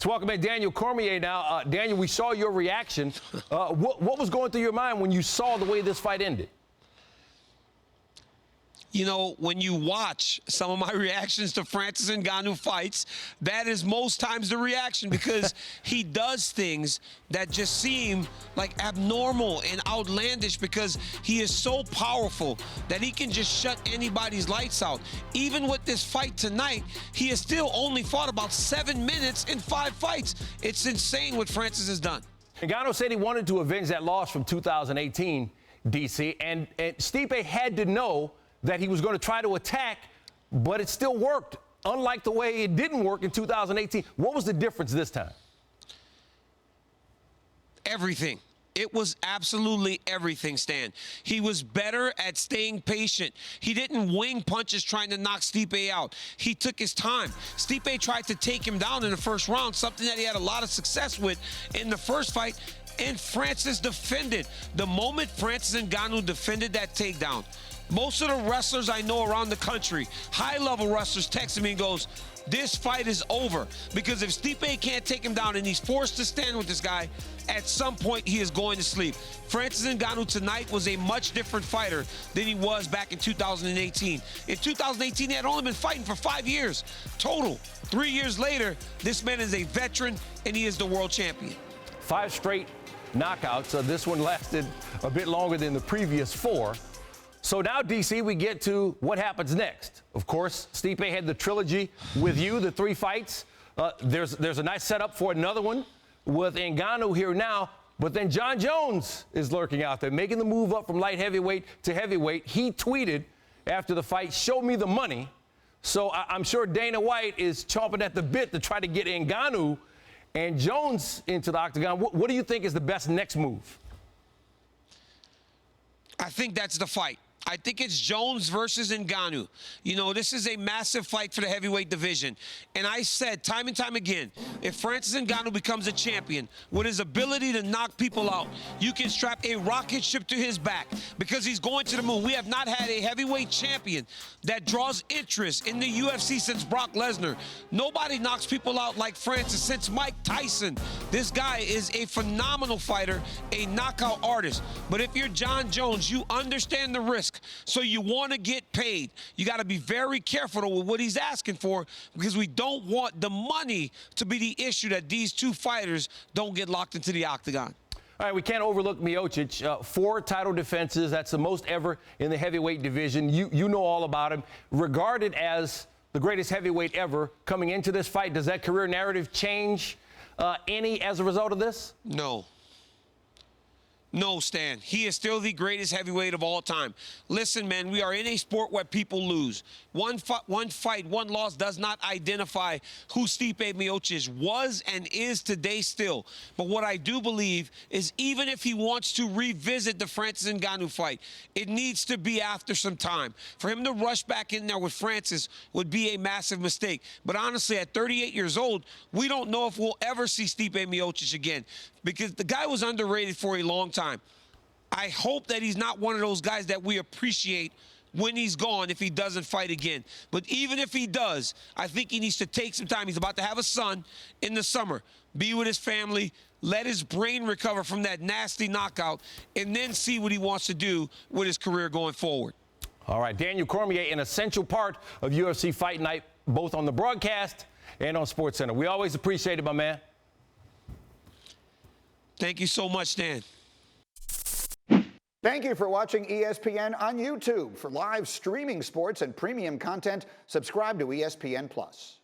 Let's welcome back Daniel Cormier now. Daniel, we saw your reaction. What was going through your mind when you saw the way this fight ended? You know, when you watch some of my reactions to Francis Ngannou fights, that is most times the reaction because he does things that just seem like abnormal and outlandish because he is so powerful that he can just shut anybody's lights out. Even with this fight tonight, he has still only fought about 7 minutes in 5 fights. It's insane what Francis has done. Ngannou said he wanted to avenge that loss from 2018, DC, and Stipe had to know that he was going to try to attack, but it still worked, unlike the way it didn't work in 2018. What was the difference this time? Everything. It was absolutely everything, Stan. He was better at staying patient. He didn't wing punches trying to knock Stipe out. He took his time. Stipe tried to take him down in the first round, something that he had a lot of success with in the first fight, and Francis defended. The moment Francis Ngannou defended that takedown, most of the wrestlers I know around the country, high-level wrestlers, texted me and goes, this fight is over. Because if Stipe can't take him down and he's forced to stand with this guy, at some point he is going to sleep. Francis Ngannou tonight was a much different fighter than he was back in 2018. In 2018, he had only been fighting for 5 years total. 3 years later, this man is a veteran and he is the world champion. 5 straight knockouts. This one lasted a bit longer than the previous 4. So now, DC, we get to what happens next. Of course, Stipe had the trilogy with you, the 3 fights. There's a nice setup for another one with Ngannou here now. But then Jon Jones is lurking out there, making the move up from light heavyweight to heavyweight. He tweeted after the fight, "Show me the money." So I'm sure Dana White is chomping at the bit to try to get Ngannou and Jones into the octagon. What do you think is the best next move? I think that's the fight. I think it's Jones versus Ngannou. You know, this is a massive fight for the heavyweight division. And I said time and time again, if Francis Ngannou becomes a champion with his ability to knock people out, you can strap a rocket ship to his back because he's going to the moon. We have not had a heavyweight champion that draws interest in the UFC since Brock Lesnar. Nobody knocks people out like Francis since Mike Tyson. This guy is a phenomenal fighter, a knockout artist. But if you're Jon Jones, you understand the risk. So you want to get paid. You got to be very careful with what he's asking for because we don't want the money to be the issue that these 2 fighters don't get locked into the octagon. All right, we can't overlook Miocic. 4 title defenses. That's the most ever in the heavyweight division. You know all about him. Regarded as the greatest heavyweight ever coming into this fight, does that career narrative change any as a result of this? No. No, Stan. He is still the greatest heavyweight of all time. Listen, man, we are in a sport where people lose. One fight, one loss does not identify who Stipe Miocic was and is today still. But what I do believe is even if he wants to revisit the Francis Ngannou fight, it needs to be after some time. For him to rush back in there with Francis would be a massive mistake. But honestly, at 38 years old, we don't know if we'll ever see Stipe Miocic again because the guy was underrated for a long time. I hope that he's not one of those guys that we appreciate when he's gone if he doesn't fight again. But even if he does, I think he needs to take some time. He's about to have a son in the summer. Be with his family, let his brain recover from that nasty knockout, and then see what he wants to do with his career going forward. All right, Daniel Cormier, an essential part of UFC Fight Night, both on the broadcast and on SportsCenter. We always appreciate it, my man. Thank you so much, Dan. Thank you for watching ESPN on YouTube. For live streaming sports and premium content, subscribe to ESPN+.